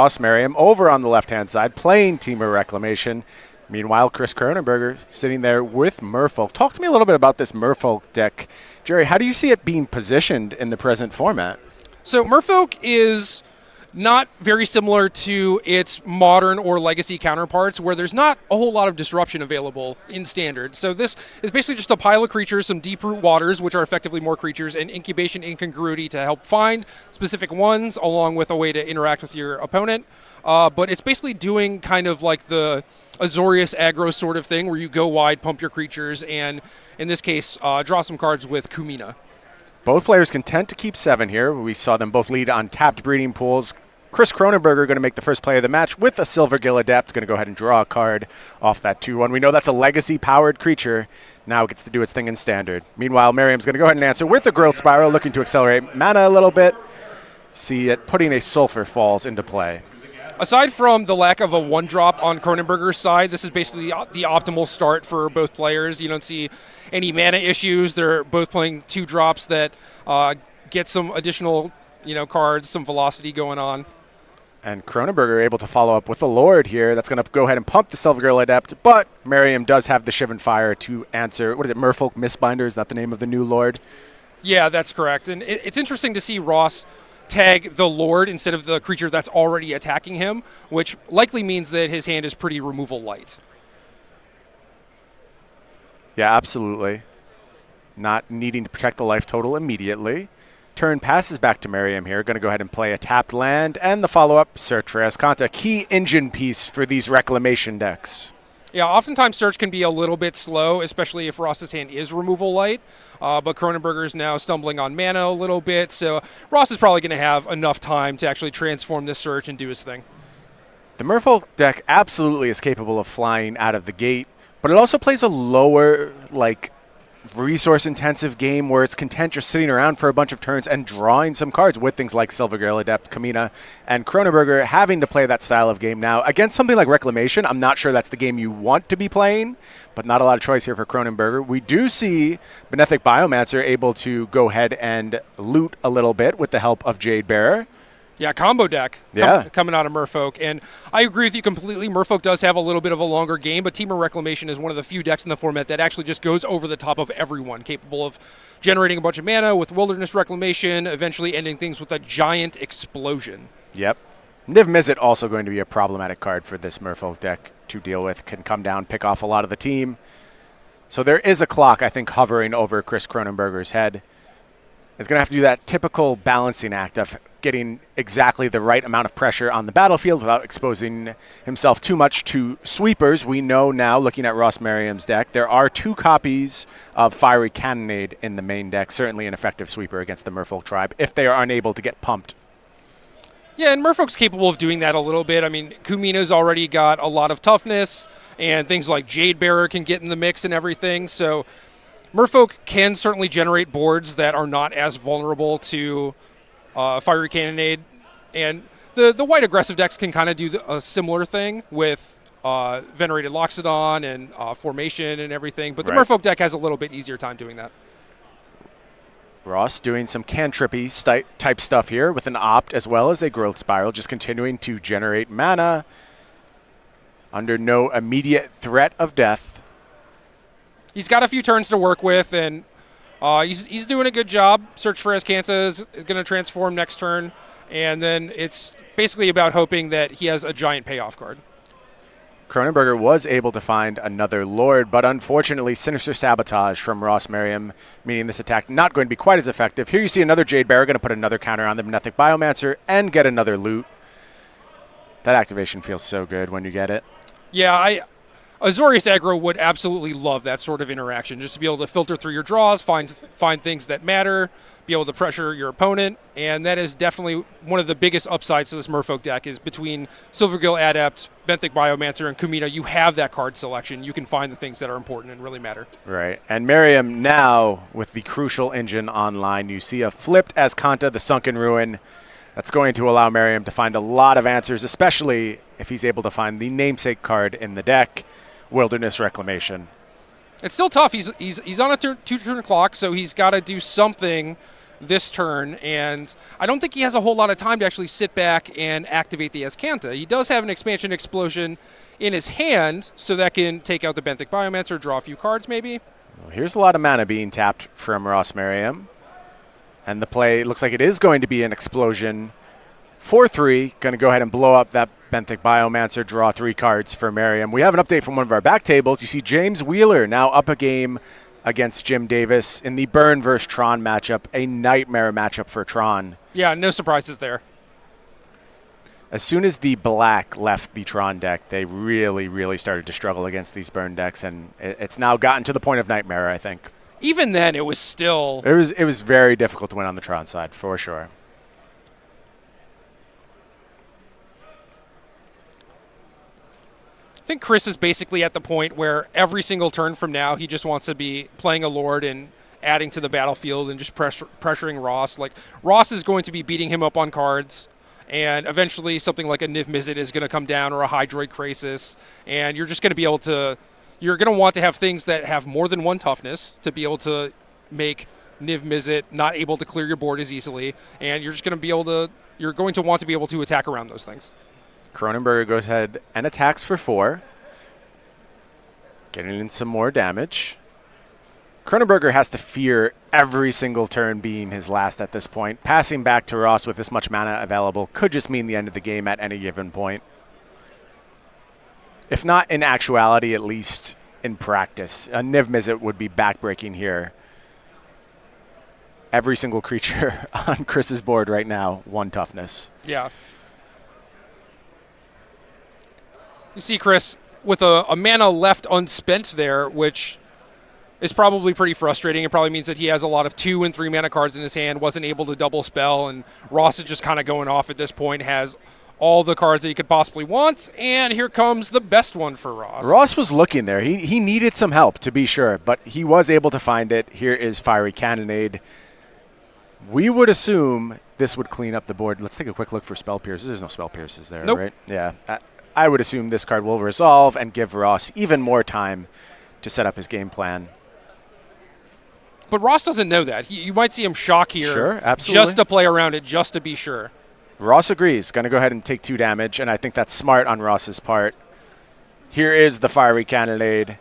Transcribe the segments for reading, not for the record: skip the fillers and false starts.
Ross Merriam over on the left-hand side, playing Temur Reclamation. Meanwhile, Chris Kronenberger sitting there with Merfolk. Talk to me a little bit about this Merfolk deck. Jerry, how do you see it being positioned in the present format? So Merfolk is not very similar to its modern or legacy counterparts, where there's not a whole lot of disruption available in standard. So this is basically just a pile of creatures, some deep root waters, which are effectively more creatures, and incubation incongruity to help find specific ones, along with a way to interact with your opponent. But it's basically doing kind of like the Azorius aggro sort of thing, where you go wide, pump your creatures, and in this case, draw some cards with Kumina. Both players content to keep 7 here. We saw them both lead on tapped breeding pools. Chris Kronenberger going to make the first play of the match with a Silvergill Adept. Going to go ahead and draw a card off that 2-1. We know that's a legacy-powered creature. Now it gets to do its thing in standard. Meanwhile, Merriam's going to go ahead and answer with a Grilled Spiral, looking to accelerate mana a little bit. See it putting a Sulfur Falls into play. Aside from the lack of a 1-drop on Kronenberger's side, this is basically the optimal start for both players. You don't see any mana issues. They're both playing 2 drops that get some additional cards, some velocity going on. And Kronenberger able to follow up with the Lord here. That's going to go ahead and pump the Silvergill Adept, but Merriam does have the Shivan Fire to answer. What is it, Merfolk Mistbinder? Is that the name of the new Lord? Yeah, that's correct. And it's interesting to see Ross tag the Lord instead of the creature that's already attacking him, which likely means that his hand is pretty removal light. Yeah, absolutely. Not needing to protect the life total immediately. Turn passes back to Merriam here. Going to go ahead and play a tapped land, and the follow-up, Search for Azcanta. Key engine piece for these reclamation decks. Yeah, oftentimes search can be a little bit slow, especially if Ross's hand is removal light. But Kronenberger is now stumbling on mana a little bit, so Ross is probably going to have enough time to actually transform this search and do his thing. The Merfolk deck absolutely is capable of flying out of the gate, but it also plays a lower, resource-intensive game where it's content just sitting around for a bunch of turns and drawing some cards with things like Silvergill Adept, Kumina, and Kronenberger having to play that style of game now. Against something like Reclamation, I'm not sure that's the game you want to be playing, but not a lot of choice here for Kronenberger. We do see Benefic Biomancer able to go ahead and loot a little bit with the help of Jadebearer. Yeah, combo deck coming out of Merfolk. And I agree with you completely. Merfolk does have a little bit of a longer game, but Temur Reclamation is one of the few decks in the format that actually just goes over the top of everyone, capable of generating a bunch of mana with Wilderness Reclamation, eventually ending things with a giant explosion. Yep. Niv Mizzet also going to be a problematic card for this Merfolk deck to deal with. Can come down, pick off a lot of the team. So there is a clock, I think, hovering over Chris Kronenberger's head. He's going to have to do that typical balancing act of getting exactly the right amount of pressure on the battlefield without exposing himself too much to sweepers. We know now, looking at Ross Merriam's deck, there are 2 copies of Fiery Cannonade in the main deck, certainly an effective sweeper against the Merfolk tribe, if they are unable to get pumped. Yeah, and Merfolk's capable of doing that a little bit. I mean, Kumina's already got a lot of toughness, and things like Jadebearer can get in the mix and everything, so Merfolk can certainly generate boards that are not as vulnerable to Fiery Cannonade, and the white aggressive decks can kind of do a similar thing with Venerated Loxodon and Formation and everything, but the Merfolk deck has a little bit easier time doing that. Ross doing some cantrippy type stuff here with an Opt as well as a Growth Spiral, just continuing to generate mana under no immediate threat of death. He's got a few turns to work with, and he's doing a good job. Search for Azcanta is going to transform next turn, and then it's basically about hoping that he has a giant payoff card. Kronenberger was able to find another Lord, but unfortunately Sinister Sabotage from Ross Merriam, meaning this attack not going to be quite as effective. Here you see another Jadebearer going to put another counter on the Benefic Biomancer and get another loot. That activation feels so good when you get it. Yeah, Azorius aggro would absolutely love that sort of interaction, just to be able to filter through your draws, find things that matter, be able to pressure your opponent, and that is definitely one of the biggest upsides to this Merfolk deck is between Silvergill Adept, Benthic Biomancer, and Kumina, you have that card selection. You can find the things that are important and really matter. Right, and Merriam now with the Crucial Engine online, you see a flipped Azcanta, the Sunken Ruin. That's going to allow Merriam to find a lot of answers, especially if he's able to find the namesake card in the deck, Wilderness Reclamation. It's still tough. He's on a 2-turn clock, so he's got to do something this turn, and I don't think he has a whole lot of time to actually sit back and activate the Azcanta. He does have an Expansion Explosion in his hand, so that can take out the Benthic Biomancer, draw a few cards maybe. Well, here's a lot of mana being tapped from Ross Merriam. And the play looks like it is going to be an explosion. 4-3, going to go ahead and blow up that Benthic Biomancer, draw 3 cards for Merriam. We have an update from one of our back tables. You see James Wheeler now up a game against Jim Davis in the Burn versus Tron matchup, a nightmare matchup for Tron. Yeah, no surprises there. As soon as the black left the Tron deck, they really started to struggle against these Burn decks, and it's now gotten to the point of nightmare, I think. Even then, it was still... It was very difficult to win on the Tron side, for sure. I think Chris is basically at the point where every single turn from now, he just wants to be playing a Lord and adding to the battlefield and just pressuring Ross. Like, Ross is going to be beating him up on cards, and eventually something like a Niv Mizzet is going to come down, or a Hydroid Krasis, and you're just going to be able to... You're going to want to have things that have more than one toughness to be able to make Niv Mizzet not able to clear your board as easily, and you're just going to be able to... You're going to want to be able to attack around those things. Kronenberger goes ahead and attacks for 4. Getting in some more damage. Kronenberger has to fear every single turn being his last at this point. Passing back to Ross with this much mana available could just mean the end of the game at any given point. If not in actuality, at least in practice. A Niv Mizzet would be backbreaking here. Every single creature on Chris's board right now, 1 toughness. Yeah. You see Chris with a mana left unspent there, which is probably pretty frustrating. It probably means that he has a lot of 2 and 3 mana cards in his hand, wasn't able to double spell, and Ross is just kind of going off at this point, has all the cards that he could possibly want, and here comes the best one for Ross. Ross was looking there. He needed some help, to be sure, but he was able to find it. Here is Fiery Cannonade. We would assume this would clean up the board. Let's take a quick look for Spell Pierces. There's no Spell Pierces there, nope. Right? Yeah. I would assume this card will resolve and give Ross even more time to set up his game plan. But Ross doesn't know that. You might see him shock here. Sure, absolutely. Just to play around it, just to be sure. Ross agrees. Going to go ahead and take 2 damage, and I think that's smart on Ross's part. Here is the Fiery Cannonade,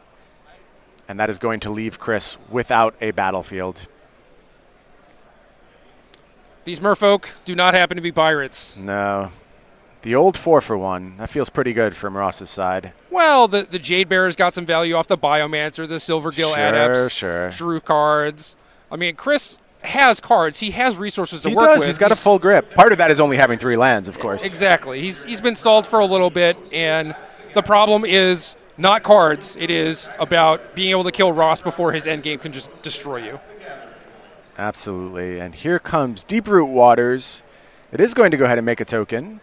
and that is going to leave Chris without a battlefield. These merfolk do not happen to be pirates. No. The old 4-for-1. That feels pretty good from Ross's side. Well, the Jade Bearer's got some value off the Biomancer, the Silvergill Adepts, Shrew cards. I mean, Chris has cards. He has resources to work with. He does. He's got a full grip. Part of that is only having 3 lands, of course. Exactly. He's been stalled for a little bit, and the problem is not cards. It is about being able to kill Ross before his endgame can just destroy you. Absolutely. And here comes Deeproot Waters. It is going to go ahead and make a token.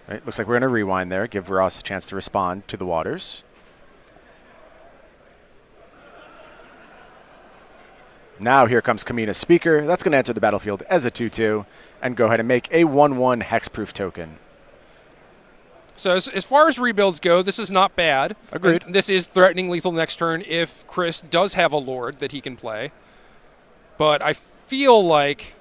Right, looks like we're going to rewind there, give Ross a chance to respond to the Waters. Now here comes Kamina's Speaker. That's going to enter the battlefield as a 2-2 and go ahead and make a 1-1 hexproof token. So as far as rebuilds go, this is not bad. Agreed. And this is threatening lethal next turn if Chris does have a Lord that he can play. But I feel like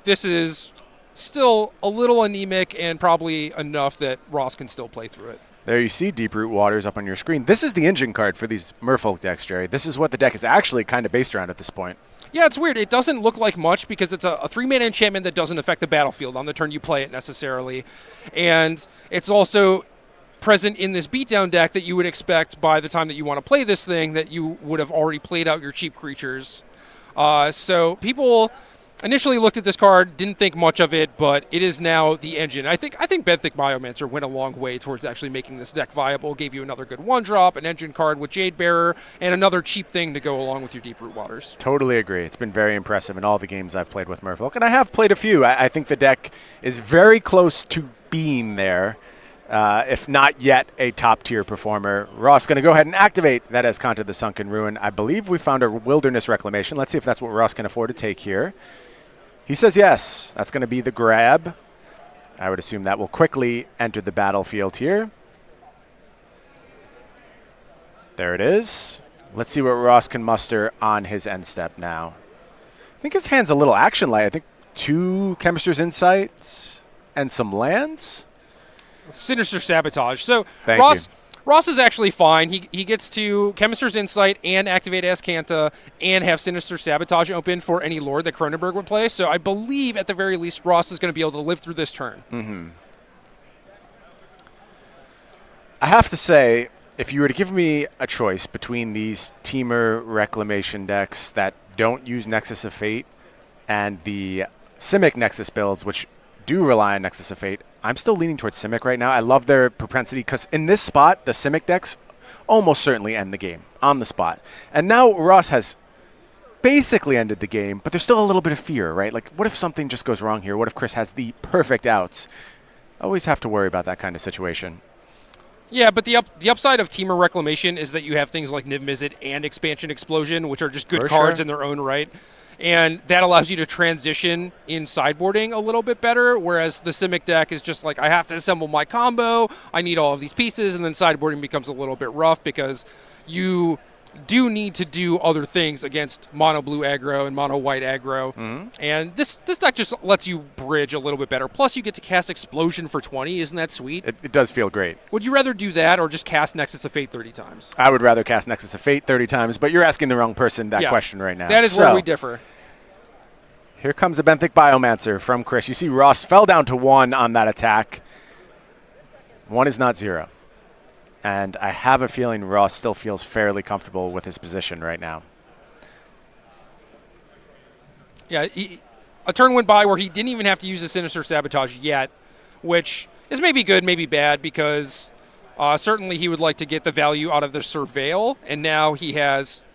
this is still a little anemic and probably enough that Ross can still play through it. There you see Deeproot Waters up on your screen. This is the engine card for these Merfolk decks, Jerry. This is what the deck is actually kind of based around at this point. Yeah, it's weird. It doesn't look like much because it's a 3-mana enchantment that doesn't affect the battlefield on the turn you play it necessarily. And it's also present in this beatdown deck that you would expect by the time that you want to play this thing that you would have already played out your cheap creatures. So people initially looked at this card, didn't think much of it, but it is now the engine. I think Benthic Biomancer went a long way towards actually making this deck viable. Gave you another good 1-drop, an engine card with Jade Bearer, and another cheap thing to go along with your Deeproot Waters. Totally agree. It's been very impressive in all the games I've played with Merfolk, and I have played a few. I think the deck is very close to being there, if not yet a top-tier performer. Ross going to go ahead and activate that Azcanta the Sunken Ruin. I believe we found a Wilderness Reclamation. Let's see if that's what Ross can afford to take here. He says yes. That's going to be the grab. I would assume that will quickly enter the battlefield here. There it is. Let's see what Ross can muster on his end step now. I think his hand's a little action light. I think 2 Chemist's Insights and some lands. Sinister Sabotage. So Thank Ross is actually fine. He gets to Chemist's Insight and activate Azcanta and have Sinister Sabotage open for any Lord that Kronenberg would play. So I believe at the very least Ross is going to be able to live through this turn. Mm-hmm. I have to say, if you were to give me a choice between these Temur Reclamation decks that don't use Nexus of Fate and the Simic Nexus builds, which do rely on Nexus of Fate, I'm still leaning towards Simic right now. I love their propensity because in this spot, the Simic decks almost certainly end the game on the spot. And now Ross has basically ended the game, but there's still a little bit of fear, right? Like, what if something just goes wrong here? What if Chris has the perfect outs? Always have to worry about that kind of situation. Yeah, but the upside of Temur Reclamation is that you have things like Niv Mizzet and Expansion Explosion, which are just good cards in their own right. And that allows you to transition in sideboarding a little bit better, whereas the Simic deck is just like, I have to assemble my combo, I need all of these pieces, and then sideboarding becomes a little bit rough because you do need to do other things against mono blue aggro and mono white aggro. Mm-hmm. And this deck just lets you bridge a little bit better. Plus, you get to cast Explosion for 20. Isn't that sweet? It does feel great. Would you rather do that or just cast Nexus of Fate 30 times? I would rather cast Nexus of Fate 30 times, but you're asking the wrong person that question right now. That is where we differ. Here comes a Benthic Biomancer from Chris. You see Ross fell down to 1 on that attack. 1 is not 0. And I have a feeling Ross still feels fairly comfortable with his position right now. Yeah, a turn went by where he didn't even have to use the Sinister Sabotage yet, which is maybe good, maybe bad, because certainly he would like to get the value out of the Surveil, and now he has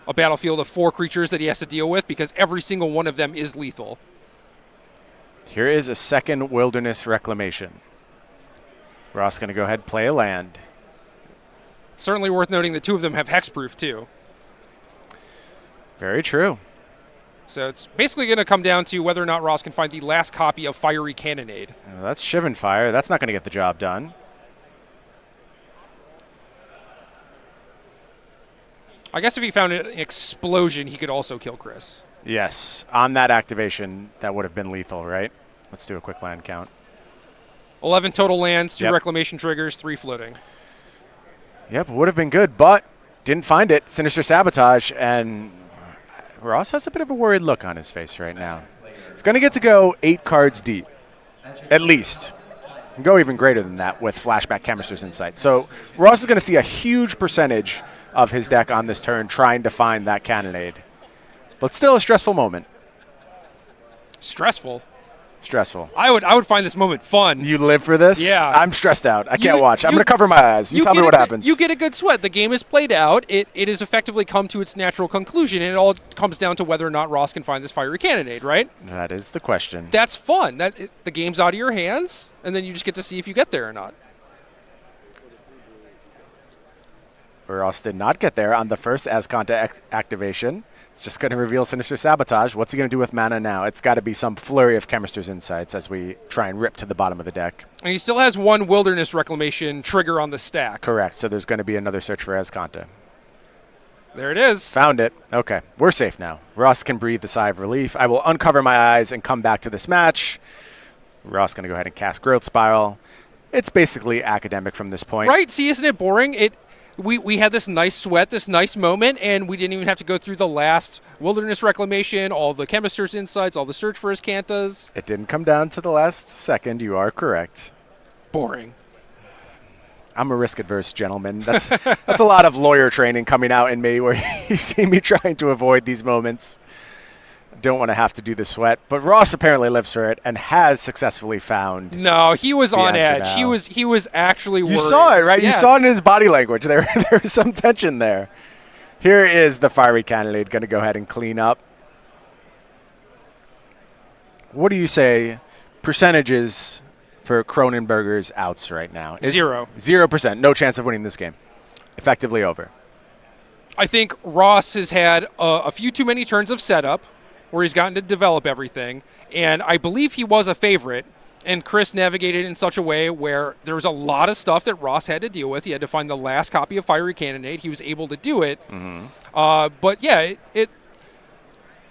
a battlefield of 4 creatures that he has to deal with because every single one of them is lethal. Here is a second Wilderness Reclamation. Ross going to go ahead and play a land. Certainly worth noting that 2 of them have hexproof too. Very true. So it's basically going to come down to whether or not Ross can find the last copy of Fiery Cannonade. That's Shivan Fire. That's not going to get the job done. I guess if he found an Explosion, he could also kill Chris. Yes. On that activation, that would have been lethal, right? Let's do a quick land count. 11 total lands, 2 Reclamation triggers, 3 floating. Yep, would have been good, but didn't find it. Sinister Sabotage, and Ross has a bit of a worried look on his face right now. He's going to get to go 8 cards deep, at least. Can go even greater than that with Flashback Chemist's Insight. So Ross is going to see a huge percentage of his deck on this turn trying to find that Cannonade. But still a stressful moment. Stressful? Stressful. I would find this moment fun. You live for this? Yeah. I'm stressed out. I can't watch. I'm going to cover my eyes. You tell me what happens. You get a good sweat. The game is played out. It has effectively come to its natural conclusion, and it all comes down to whether or not Ross can find this Fiery Cannonade, right? That is the question. That's fun. The game's out of your hands, and then you just get to see if you get there or not. Ross did not get there on the first Azcanta activation. It's just going to reveal Sinister Sabotage. What's he going to do with mana now? It's got to be some flurry of Chemist's Insights as we try and rip to the bottom of the deck. And he still has 1 Wilderness Reclamation trigger on the stack. Correct. So there's going to be another search for Azcanta. There it is. Found it. Okay. We're safe now. Ross can breathe the sigh of relief. I will uncover my eyes and come back to this match. Ross going to go ahead and cast Growth Spiral. It's basically academic from this point. Right? See, isn't it boring? We had this nice sweat, this nice moment, and we didn't even have to go through the last Wilderness Reclamation, all the Chemist's Insights, all the search for Azcantas. It didn't come down to the last second. You are correct. Boring. I'm a risk-adverse gentleman. That's a lot of lawyer training coming out in me where you see me trying to avoid these moments. Don't want to have to do the sweat, but Ross apparently lives for it and has successfully found. No, he was on edge. Now. He was actually worried. You saw it, right? Yes. You saw it in his body language. There was some tension there. Here is the Fiery Cannonade going to go ahead and clean up. What do you say percentages for Kronenberger's outs right now? 0. 0%. No chance of winning this game. Effectively over. I think Ross has had a few too many turns of setup where he's gotten to develop everything, and I believe he was a favorite, and Chris navigated in such a way where there was a lot of stuff that Ross had to deal with. He had to find the last copy of Fiery Cannonade. He was able to do it. Mm-hmm. But yeah,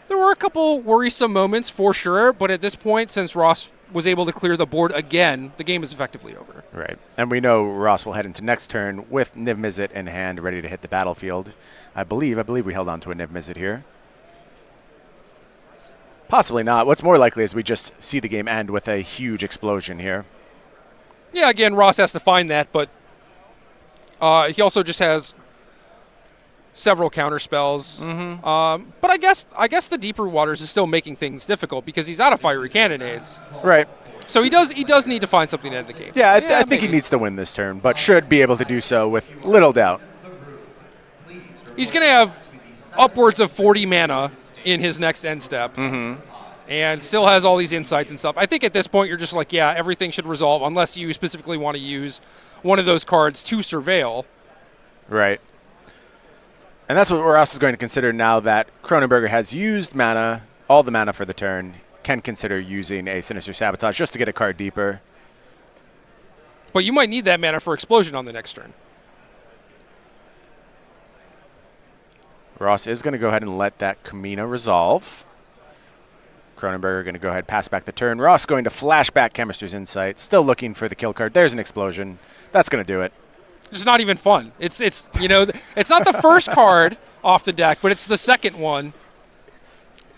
There were a couple worrisome moments for sure, but at this point, since Ross was able to clear the board again, the game is effectively over. Right. And we know Ross will head into next turn with Niv Mizzet in hand, ready to hit the battlefield. I believe we held on to a Niv Mizzet here. Possibly not. What's more likely is we just see the game end with a huge explosion here. Yeah, again, Ross has to find that, but he also just has several counter spells. But I guess the Deeper Waters is still making things difficult because he's out of fiery cannonades. Right. So he does need to find something to end the game. Yeah, I think he needs to win this turn, but should be able to do so with little doubt. He's going to have upwards of 40 mana in his next end step. And still has all these insights and stuff. I think at this point you're just like, yeah, everything should resolve unless you specifically want to use one of those cards to surveil. Right. And that's what Ross is going to consider now that Kronenberger has used mana, all the mana for the turn, can consider using a Sinister Sabotage just to get a card deeper. But you might need that mana for Explosion on the next turn. Ross is going to go ahead and let that Kamina resolve. Kronenberger going to go ahead, pass back the turn. Ross going to flash back Chemist's Insight. Still looking for the kill card. There's an explosion. That's going to do it. It's not even fun. It's it's not the first card off the deck, but it's the second one.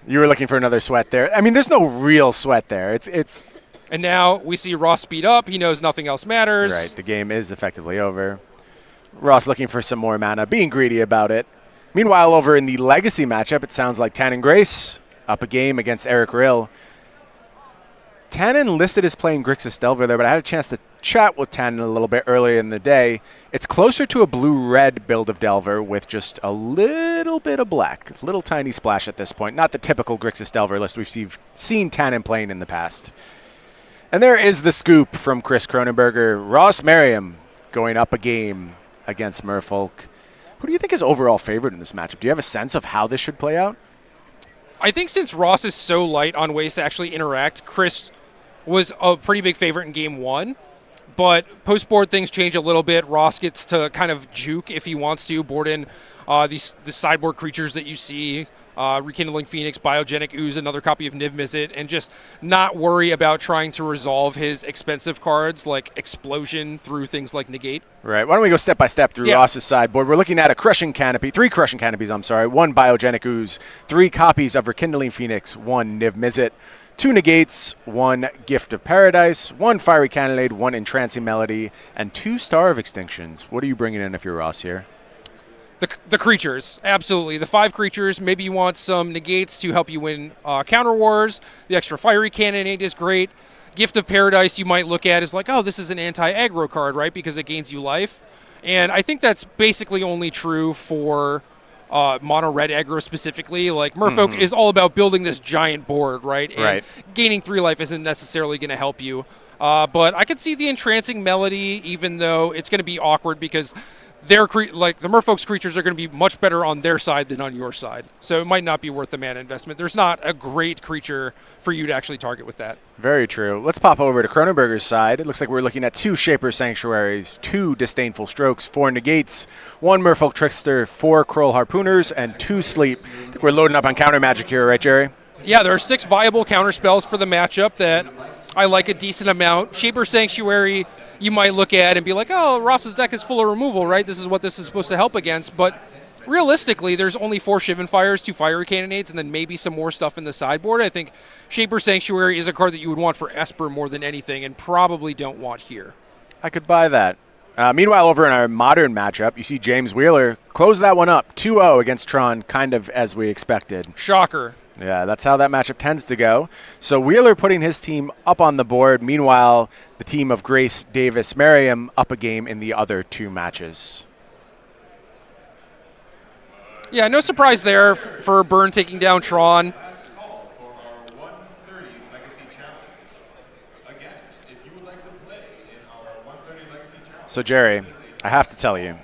You were looking for another sweat there. I mean, there's no real sweat there. It's. And now we see Ross speed up. He knows nothing else matters. Right. The game is effectively over. Ross looking for some more mana, being greedy about it. Meanwhile, over in the Legacy matchup, it sounds like Tannen Grace up a game against Eric Rill. Tannen listed as playing Grixis Delver there, but I had a chance to chat with Tannen a little bit earlier in the day. It's closer to a blue-red build of Delver with just a little bit of black, a little tiny splash at this point. Not the typical Grixis Delver list we've seen Tannen playing in the past. And there is the scoop from Chris Kronenberger. Ross Merriam going up a game against Merfolk. Who do you think is overall favored in this matchup? Do you have a sense of how this should play out? I think since Ross is so light on ways to actually interact, Chris was a pretty big favorite in game one. But post-board things change a little bit. Ross gets to kind of juke if he wants to, board in the sideboard creatures that you see, Rekindling Phoenix, Biogenic Ooze, another copy of Niv Mizzet, and just not worry about trying to resolve his expensive cards like Explosion through things like Negate. Right. Why don't we go step by step through Ross's sideboard? We're looking at a Crushing Canopy, 3 Crushing Canopies, one Biogenic Ooze, 3 copies of Rekindling Phoenix, 1 Niv Mizzet, 2 Negates, 1 Gift of Paradise, 1 Fiery Cannonade, 1 Entrancing Melody, and 2 Star of Extinctions. What are you bringing in if you're Ross here? The creatures, absolutely. The 5 creatures. Maybe you want some Negates to help you win Counter Wars. The extra Fiery Cannonade is great. Gift of Paradise you might look at as like, oh, this is an anti-aggro card, right? Because it gains you life. And I think that's basically only true for mono red aggro specifically. Like Merfolk is all about building this giant board, right? And gaining 3 life isn't necessarily going to help you. But I could see the Entrancing Melody, even though it's going to be awkward because the Merfolk's creatures are going to be much better on their side than on your side. So it might not be worth the mana investment. There's not a great creature for you to actually target with that. Very true. Let's pop over to Kronenberger's side. It looks like we're looking at 2 Shaper Sanctuaries, 2 Disdainful Strokes, 4 Negates, 1 Merfolk Trickster, 4 Kroll Harpooners, and 2 Sleep. I think we're loading up on counter magic here, right, Jerry? Yeah, there are 6 viable counter spells for the matchup that I like a decent amount. Shaper Sanctuary you might look at and be like, oh, Ross's deck is full of removal, right? This is what this is supposed to help against. But realistically, there's only 4 Shivan Fires, 2 Fiery Cannonades, and then maybe some more stuff in the sideboard. I think Shaper Sanctuary is a card that you would want for Esper more than anything and probably don't want here. I could buy that. Meanwhile, over in our modern matchup, you see James Wheeler close that one up 2-0 against Tron, kind of as we expected. Shocker. Yeah, that's how that matchup tends to go. So Wheeler putting his team up on the board. Meanwhile, the team of Grace, Davis, Merriam up a game in the other 2 matches. Yeah, no surprise there for Burn taking down Tron. So, Jerry, I have to tell you,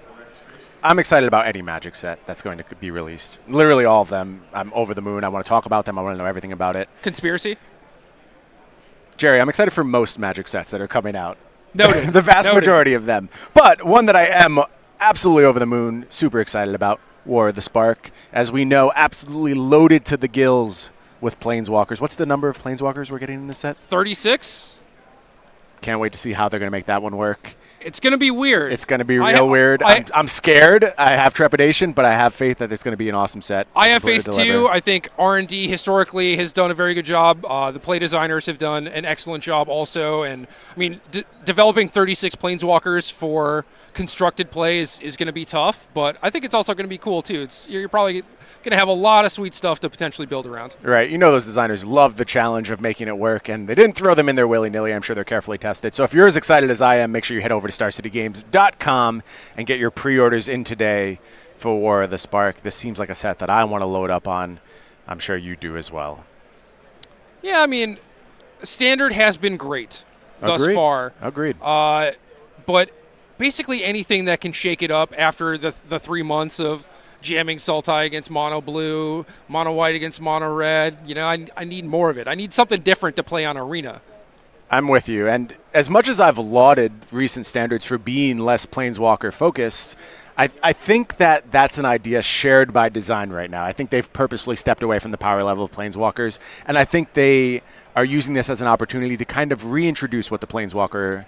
I'm excited about any Magic set that's going to be released. Literally all of them. I'm over the moon. I want to talk about them. I want to know everything about it. Conspiracy? Jerry, I'm excited for most Magic sets that are coming out. Noted. The vast majority of them. But one that I am absolutely over the moon, super excited about, War of the Spark. As we know, absolutely loaded to the gills with Planeswalkers. What's the number of Planeswalkers we're getting in this set? 36. Can't wait to see how they're going to make that one work. It's going to be weird. It's going to be real weird. I'm scared. I have trepidation, but I have faith that it's going to be an awesome set. I have faith, too. I think R&D historically has done a very good job. The play designers have done an excellent job also. And, I mean, developing 36 Planeswalkers for constructed play is going to be tough, but I think it's also going to be cool, too. You're probably going to have a lot of sweet stuff to potentially build around. Right. You know those designers love the challenge of making it work, and they didn't throw them in there willy-nilly. I'm sure they're carefully tested. So if you're as excited as I am, make sure you head over to StarCityGames.com and get your pre-orders in today for War of the Spark. This seems like a set that I want to load up on. I'm sure you do as well. Yeah, I mean, Standard has been great thus far. Agreed. But basically anything that can shake it up after the 3 months of jamming Sultai against mono blue, mono white against mono red. You know, I need more of it. I need something different to play on Arena. I'm with you. And as much as I've lauded recent Standards for being less Planeswalker focused, I think that that's an idea shared by design right now. I think they've purposely stepped away from the power level of Planeswalkers, and I think they are using this as an opportunity to kind of reintroduce what the Planeswalker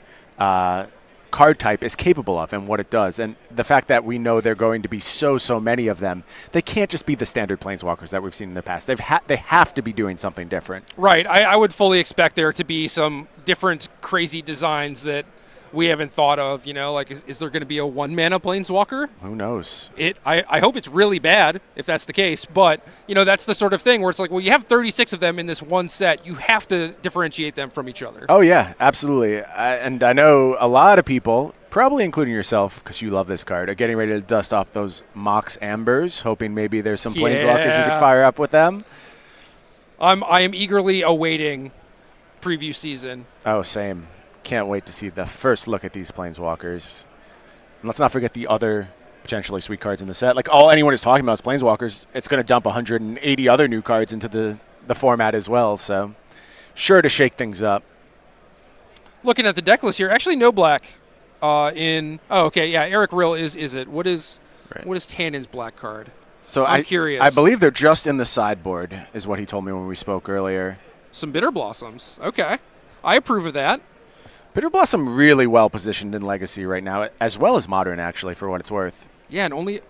card type is capable of and what it does. And the fact that we know there are going to be so many of them, they can't just be the standard Planeswalkers that we've seen in the past. They have to be doing something different. Right. I would fully expect there to be some different crazy designs that we haven't thought of. You know, like is there going to be a 1-mana Planeswalker? Who knows? I hope it's really bad if that's the case. But, you know, that's the sort of thing where it's like, well, you have 36 of them in this one set. You have to differentiate them from each other. Oh, yeah, absolutely. And I know a lot of people, probably including yourself, because you love this card, are getting ready to dust off those Mox Ambers, hoping maybe there's some Planeswalkers you could fire up with them. I am eagerly awaiting preview season. Oh, same. Can't wait to see the first look at these Planeswalkers. And let's not forget the other potentially sweet cards in the set. Like, all anyone is talking about is Planeswalkers. It's going to dump 180 other new cards into the format as well, so sure to shake things up. Looking at the deck list here, actually no black in... Oh, okay, yeah, Eric Rill is it. What is Tannen's black card? So I'm curious. I believe they're just in the sideboard, is what he told me when we spoke earlier. Some Bitter Blossoms. Okay. I approve of that. Bitter Blossom really well positioned in Legacy right now, as well as Modern, actually, for what it's worth. Yeah, and only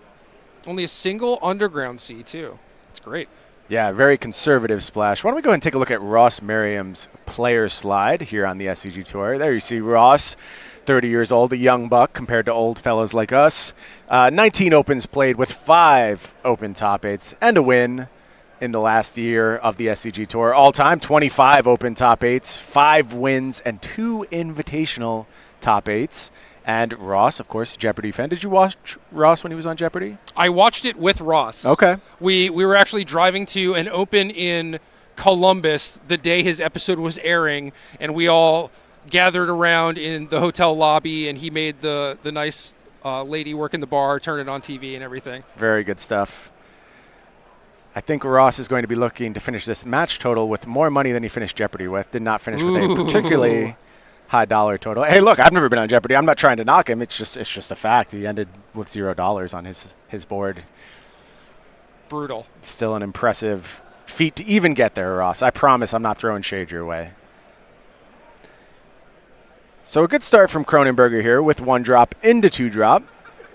a single Underground Sea, too. It's great. Yeah, very conservative splash. Why don't we go ahead and take a look at Ross Merriam's player slide here on the SCG Tour. There you see Ross, 30 years old, a young buck compared to old fellows like us. 19 opens played with 5 open top 8s and a win in the last year of the SCG Tour. All-time, 25 open top 8s, 5 wins, and 2 invitational top 8s. And Ross, of course, Jeopardy fan. Did you watch Ross when he was on Jeopardy? I watched it with Ross. Okay. We were actually driving to an open in Columbus the day his episode was airing, and we all gathered around in the hotel lobby, and he made the nice lady working the bar turn it on TV and everything. Very good stuff. I think Ross is going to be looking to finish this match total with more money than he finished Jeopardy with. Did not finish with a particularly high dollar total. Hey, look, I've never been on Jeopardy. I'm not trying to knock him. It's just a fact. He ended with $0 on his board. Brutal. Still an impressive feat to even get there, Ross. I promise I'm not throwing shade your way. So a good start from Kronenberger here with 1 drop into 2 drop,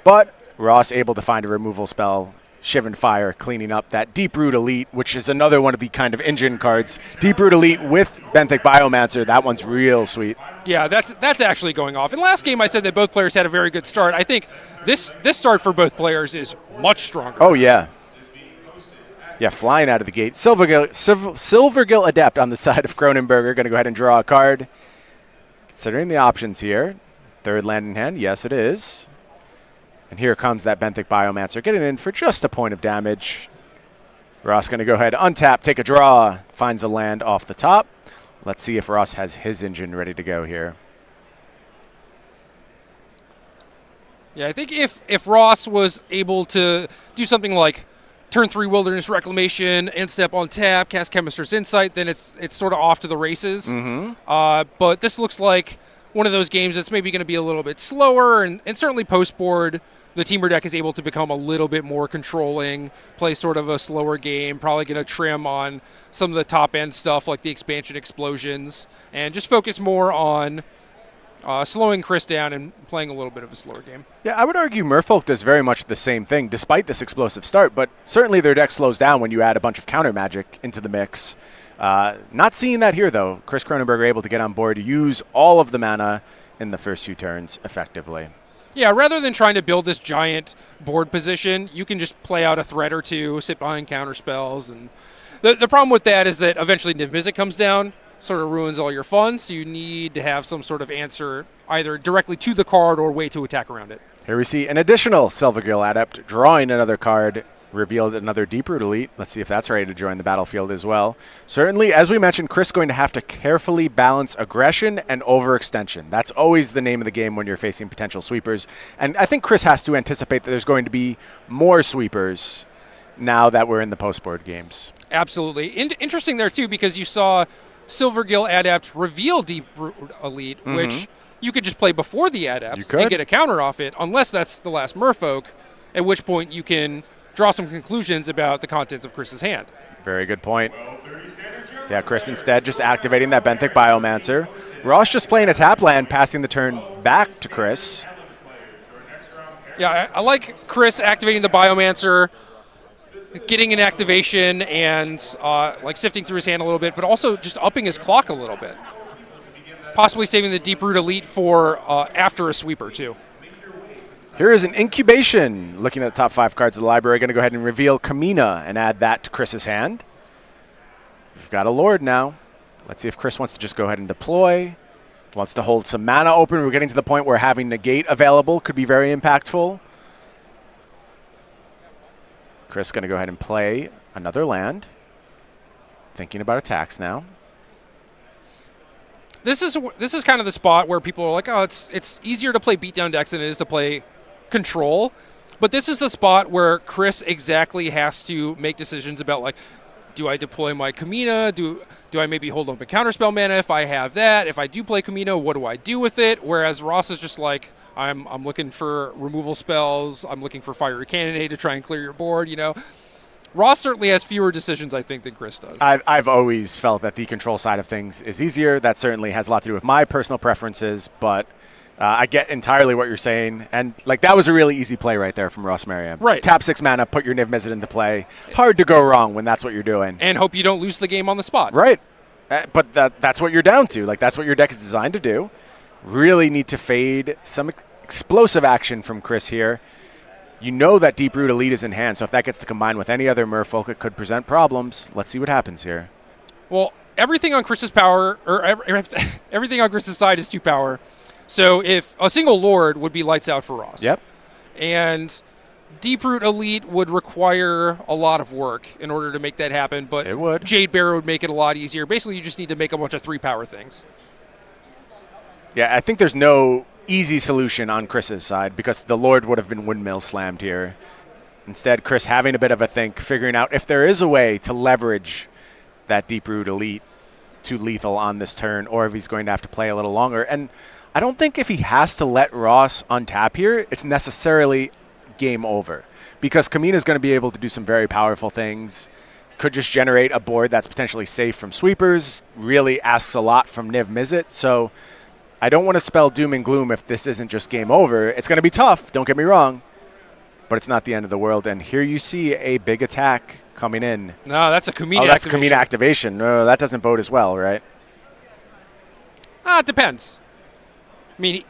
but Ross able to find a removal spell. Shivan Fire cleaning up that Deep Root Elite, which is another one of the kind of engine cards. Deep Root Elite with Benthic Biomancer. That one's real sweet. Yeah, that's actually going off. In last game, I said that both players had a very good start. I think this start for both players is much stronger. Oh, yeah. Yeah, flying out of the gate. Silvergill Adept on the side of Kronenberger. Going to go ahead and draw a card. Considering the options here. 3rd land in hand. Yes, it is. And here comes that Benthic Biomancer, getting in for just a point of damage. Ross going to go ahead, untap, take a draw, finds a land off the top. Let's see if Ross has his engine ready to go here. Yeah, I think if Ross was able to do something like turn 3 Wilderness Reclamation, end step on tap, cast Chemist's Insight, then it's sort of off to the races. Mm-hmm. But this looks like one of those games that's maybe going to be a little bit slower, and certainly post-board the Teamer deck is able to become a little bit more controlling, play sort of a slower game, probably going to trim on some of the top-end stuff like the expansion explosions, and just focus more on slowing Chris down and playing a little bit of a slower game. Yeah, I would argue Merfolk does very much the same thing, despite this explosive start, but certainly their deck slows down when you add a bunch of counter magic into the mix. Not seeing that here, though. Chris Kronenberger able to get on board, use all of the mana in the first few turns effectively. Yeah, rather than trying to build this giant board position, you can just play out a threat or two, sit behind counter spells. And the problem with that is that eventually Niv Mizzet comes down, sort of ruins all your fun, so you need to have some sort of answer either directly to the card or way to attack around it. Here we see an additional Silvergill Adept drawing another card, revealed another Deeproot Elite. Let's see if that's ready to join the battlefield as well. Certainly, as we mentioned, Chris going to have to carefully balance aggression and overextension. That's always the name of the game when you're facing potential sweepers. And I think Chris has to anticipate that there's going to be more sweepers now that we're in the post-board games. Absolutely. Interesting there, too, because you saw Silvergill Adept reveal Deeproot Elite, which you could just play before the Adept and get a counter off it, unless that's the last Merfolk, at which point you can draw some conclusions about the contents of Chris's hand. Very good point. Yeah, Chris instead just activating that Benthic Biomancer. Ross just playing a tap land, passing the turn back to Chris. Yeah, I like Chris activating the Biomancer, getting an activation and like sifting through his hand a little bit, but also just upping his clock a little bit. Possibly saving the Deeproot Elite for after a sweeper, too. Here is an incubation. Looking at the top 5 cards of the library, going to go ahead and reveal Kamina and add that to Chris's hand. We've got a Lord now. Let's see if Chris wants to just go ahead and deploy. Wants to hold some mana open. We're getting to the point where having Negate available could be very impactful. Chris going to go ahead and play another land. Thinking about attacks now. This is kind of the spot where people are like, oh, it's easier to play beatdown decks than it is to play control. But this is the spot where Chris exactly has to make decisions about, like, do I deploy my Kamina? Do I maybe hold up a counterspell mana if I have that? If I do play Kamina, what do I do with it? Whereas Ross is just like, I'm looking for removal spells. I'm looking for Fiery Cannonade to try and clear your board, you know. Ross certainly has fewer decisions, I think, than Chris does. I've always felt that the control side of things is easier. That certainly has a lot to do with my personal preferences, but I get entirely what you're saying. And, like, that was a really easy play right there from Ross Merriam. Right. Tap 6 mana, put your Niv Mizzet into play. Hard to go wrong when that's what you're doing. And hope you don't lose the game on the spot. Right. But that's what you're down to. Like, that's what your deck is designed to do. Really need to fade some explosive action from Chris here. You know that Deeproot Elite is in hand, so if that gets to combine with any other Merfolk, it could present problems. Let's see what happens here. Well, everything on Chris's power, or everything on Chris's side is 2 power. So if a single Lord would be lights out for Ross. Yep. And Deeproot Elite would require a lot of work in order to make that happen, but it would. Jade Bearer would make it a lot easier. Basically, you just need to make a bunch of 3 power things. Yeah, I think there's no easy solution on Chris's side because the Lord would have been windmill slammed here. Instead, Chris having a bit of a think, figuring out if there is a way to leverage that Deeproot Elite to lethal on this turn, or if he's going to have to play a little longer. And I don't think if he has to let Ross untap here, it's necessarily game over, because Kamina is going to be able to do some very powerful things. Could just generate a board that's potentially safe from sweepers, really asks a lot from Niv Mizzet. So I don't want to spell doom and gloom if this isn't just game over. It's going to be tough, don't get me wrong, but it's not the end of the world. And here you see a big attack coming in. No, that's a Kamina activation. Oh, that's Kamina activation. No, that doesn't bode as well, right? It depends. I mean,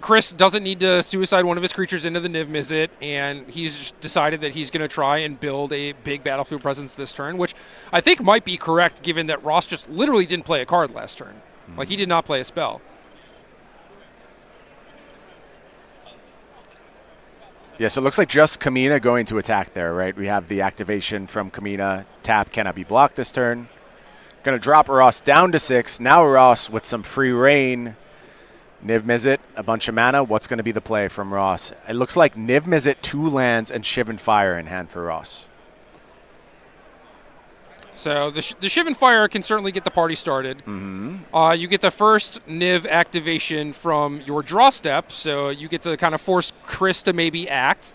Chris doesn't need to suicide one of his creatures into the Niv Mizzet, and he's just decided that he's going to try and build a big battlefield presence this turn, which I think might be correct given that Ross just literally didn't play a card last turn. Like, he did not play a spell. Yeah, so it looks like just Kamina going to attack there, right? We have the activation from Kamina. Tap cannot be blocked this turn. Going to drop Ross down to 6. Now Ross with some free reign. Niv Mizzet, a bunch of mana. What's going to be the play from Ross? It looks like Niv Mizzet, 2 lands, and Shivan Fire in hand for Ross. So the Shivan Fire can certainly get the party started. Mm-hmm. You get the first Niv activation from your draw step, so you get to kind of force Chris to maybe act,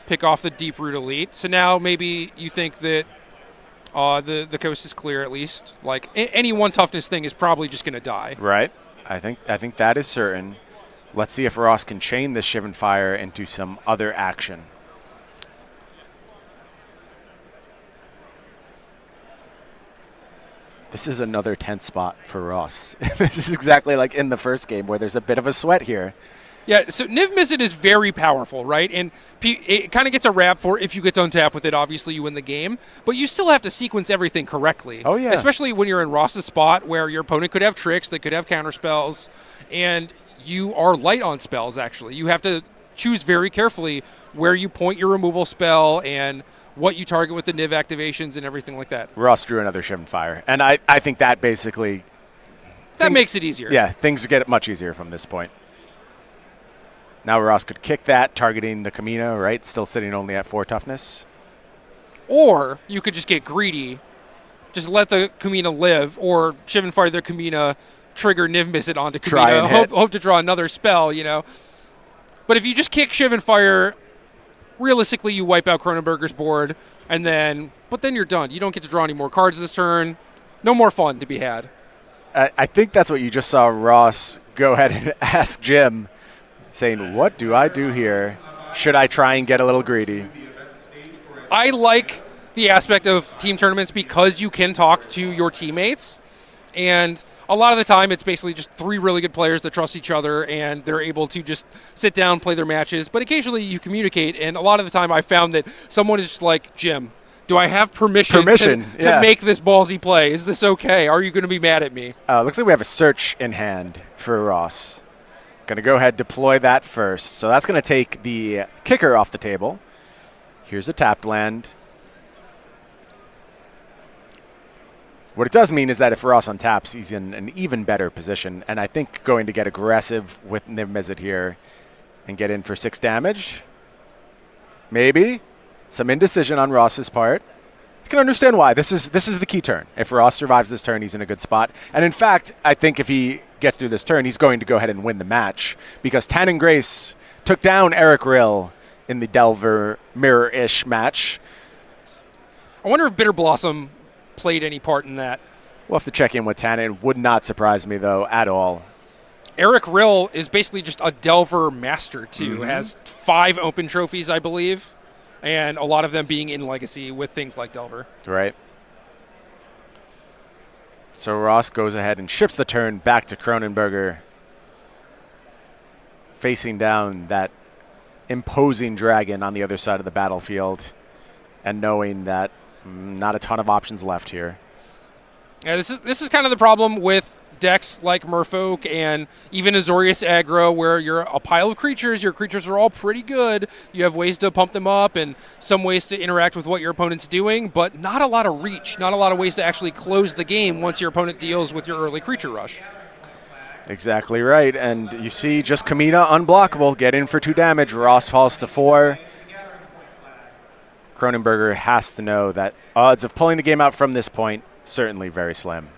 pick off the Deep Root Elite. So now maybe you think that the coast is clear at least. Like any one toughness thing is probably just going to die. Right. I think that is certain. Let's see if Ross can chain this Shivan Fire into some other action. This is another tense spot for Ross. This is exactly like in the first game where there's a bit of a sweat here. Yeah, so Niv Mizzet is very powerful, right? And it kind of gets a rap for if you get to untap with it, obviously you win the game. But you still have to sequence everything correctly. Oh, yeah. Especially when you're in Ross's spot where your opponent could have tricks, they could have counter spells, and you are light on spells, actually. You have to choose very carefully where you point your removal spell and what you target with the Niv activations and everything like that. Ross drew another Shivan Fire. And I think that basically... That makes it easier. Yeah, things get much easier from this point. Now Ross could kick that, targeting the Kamina, right? Still sitting only at 4 toughness. Or you could just get greedy, just let the Kamina live, or Shivan Fire their Kamina, trigger Niv Mizzet onto Kamina, hope to draw another spell, you know. But if you just kick Shivan Fire, realistically you wipe out Kronenberger's board, but then you're done. You don't get to draw any more cards this turn. No more fun to be had. I think that's what you just saw Ross go ahead and ask Jim, saying, what do I do here? Should I try and get a little greedy? I like the aspect of team tournaments because you can talk to your teammates. And a lot of the time, it's basically just 3 really good players that trust each other, and they're able to just sit down, play their matches. But occasionally you communicate, and a lot of the time I found that someone is just like, Jim, do I have permission to make this ballsy play? Is this okay? Are you going to be mad at me? Looks like we have a search in hand for Ross. Going to go ahead and deploy that first. So that's going to take the kicker off the table. Here's a tapped land. What it does mean is that if Ross untaps, he's in an even better position. And I think going to get aggressive with Niv Mizzet here and get in for 6 damage. Maybe. Some indecision on Ross's part. I can understand why. This is the key turn. If Ross survives this turn, he's in a good spot. And in fact, I think if he gets through this turn, he's going to go ahead and win the match because Tan and Grace took down Eric Rill in the Delver mirror-ish match. I wonder if Bitter Blossom played any part in that. We'll have to check in with Tan. It would not surprise me, though, at all. Eric Rill is basically just a Delver master, too. Mm-hmm. Has 5 open trophies, I believe, and a lot of them being in Legacy with things like Delver. Right. So Ross goes ahead and ships the turn back to Kronenberger, facing down that imposing dragon on the other side of the battlefield and knowing that not a ton of options left here. Yeah, this is kind of the problem with decks like Merfolk and even Azorius aggro, where you're a pile of creatures. Your creatures are all pretty good. You have ways to pump them up and some ways to interact with what your opponent's doing, but not a lot of reach, not a lot of ways to actually close the game once your opponent deals with your early creature rush. Exactly right. And you see just Kamina unblockable, get in for 2 damage. Ross falls to 4. Kronenberger has to know that odds of pulling the game out from this point certainly very slim.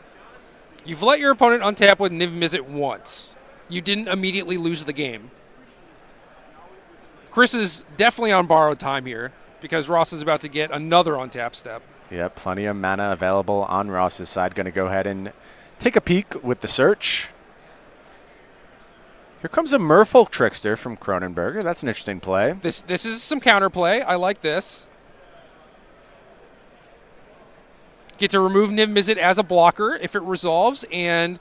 You've let your opponent untap with Niv Mizzet once. You didn't immediately lose the game. Chris is definitely on borrowed time here because Ross is about to get another untap step. Yeah, plenty of mana available on Ross's side. Going to go ahead and take a peek with the search. Here comes a Merfolk Trickster from Kronenberger. That's an interesting play. This is some counterplay. I like this. Get to remove Niv Mizzet as a blocker if it resolves, and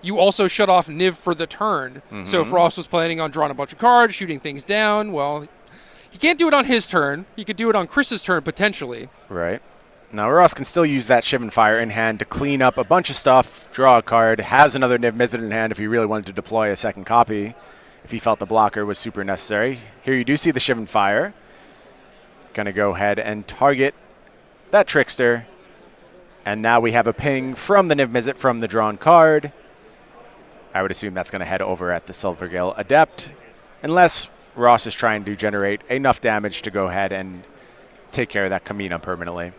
you also shut off Niv for the turn. Mm-hmm. So if Ross was planning on drawing a bunch of cards, shooting things down, well, he can't do it on his turn. He could do it on Chris's turn, potentially. Right. Now Ross can still use that Shivan Fire in hand to clean up a bunch of stuff, draw a card, has another Niv Mizzet in hand if he really wanted to deploy a second copy, if he felt the blocker was super necessary. Here you do see the Shivan Fire. Going to go ahead and target that Trickster. And now we have a ping from the Niv Mizzet from the drawn card. I would assume that's going to head over at the Silvergill Adept, unless Ross is trying to generate enough damage to go ahead and take care of that Kamina permanently.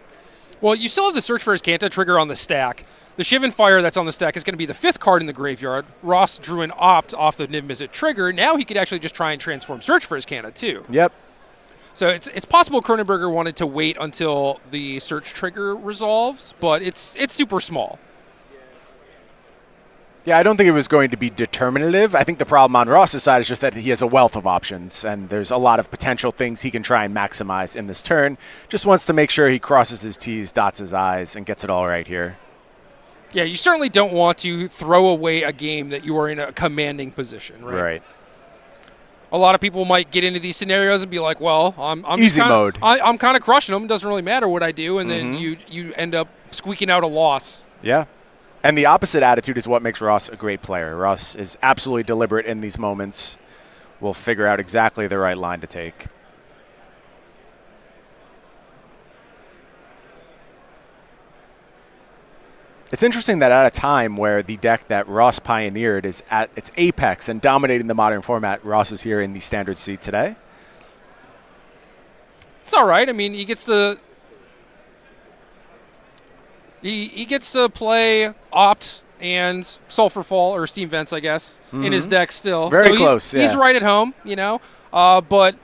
Well, you still have the Search for Azcanta trigger on the stack. The Shivan Fire that's on the stack is going to be the 5th card in the graveyard. Ross drew an Opt off the Niv Mizzet trigger. Now he could actually just try and transform Search for Azcanta too. Yep. So it's possible Kronenberger wanted to wait until the Search trigger resolves, but it's super small. Yeah, I don't think it was going to be determinative. I think the problem on Ross's side is just that he has a wealth of options, and there's a lot of potential things he can try and maximize in this turn. Just wants to make sure he crosses his T's, dots his I's, and gets it all right here. Yeah, you certainly don't want to throw away a game that you are in a commanding position, right? Right. A lot of people might get into these scenarios and be like, well, I'm easy mode. I'm kind of crushing them. It doesn't really matter what I do, and then you end up squeaking out a loss. Yeah. And the opposite attitude is what makes Ross a great player. Ross is absolutely deliberate in these moments. Will figure out exactly the right line to take. It's interesting that at a time where the deck that Ross pioneered is at its apex and dominating the modern format, Ross is here in the standard seat today. It's all right. I mean, he gets to he gets to play Opt and Sulfur Fall or Steam Vents, I guess, in his deck still. Very so close. He's right at home, you know. But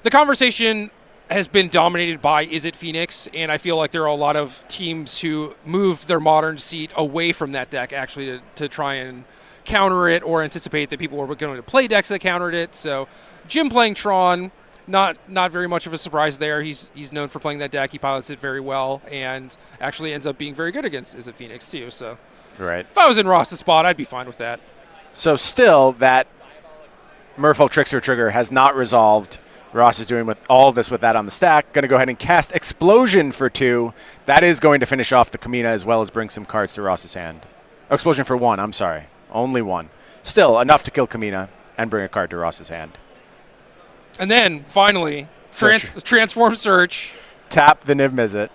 the conversation has been dominated by Is It Phoenix, and I feel like there are a lot of teams who moved their modern seat away from that deck actually to try and counter it or anticipate that people were going to play decks that countered it. So Jim playing Tron, not very much of a surprise there. He's known for playing that deck. He pilots it very well and actually ends up being very good against Is It Phoenix too. So right. If I was in Ross's spot, I'd be fine with that. So still, that Merfolk Trickster trigger has not resolved. Ross is doing with all of this with that on the stack. Going to go ahead and cast Explosion for 2. That is going to finish off the Kamina as well as bring some cards to Ross's hand. Oh, Explosion for 1, I'm sorry. Only 1. Still, enough to kill Kamina and bring a card to Ross's hand. And then, finally, Transform Search. Tap the Niv Mizzet.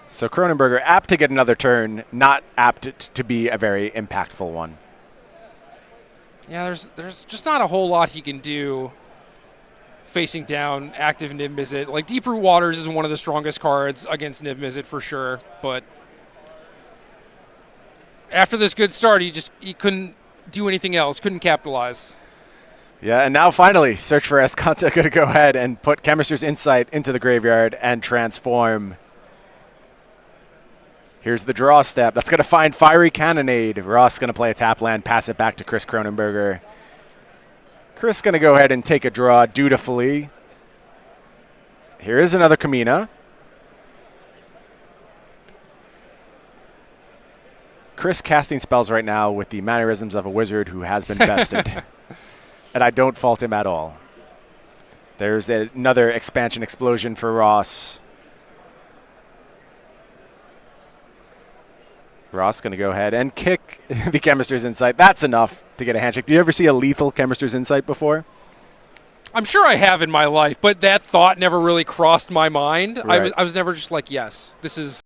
So Kronenberger apt to get another turn, not apt to be a very impactful one. Yeah, there's just not a whole lot he can do facing down active Niv Mizzet. Like, Deep Root Waters is one of the strongest cards against Niv Mizzet for sure, but after this good start, he couldn't do anything else, couldn't capitalize. Yeah, and now finally, Search for Azcanta going to go ahead and put Chemist's Insight into the graveyard and transform. Here's the draw step. That's going to find Fiery Cannonade. Ross going to play a tap land, pass it back to Chris Kronenberger. Chris going to go ahead and take a draw dutifully. Here is another Kamina. Chris casting spells right now with the mannerisms of a wizard who has been bested. And I don't fault him at all. There's another expansion explosion for Ross. Ross going to go ahead and kick the Chemist's Insight. That's enough to get a handshake. Do you ever see a lethal Chemist's Insight before? I'm sure I have in my life, but that thought never really crossed my mind. Right. I was never just like, yes, this is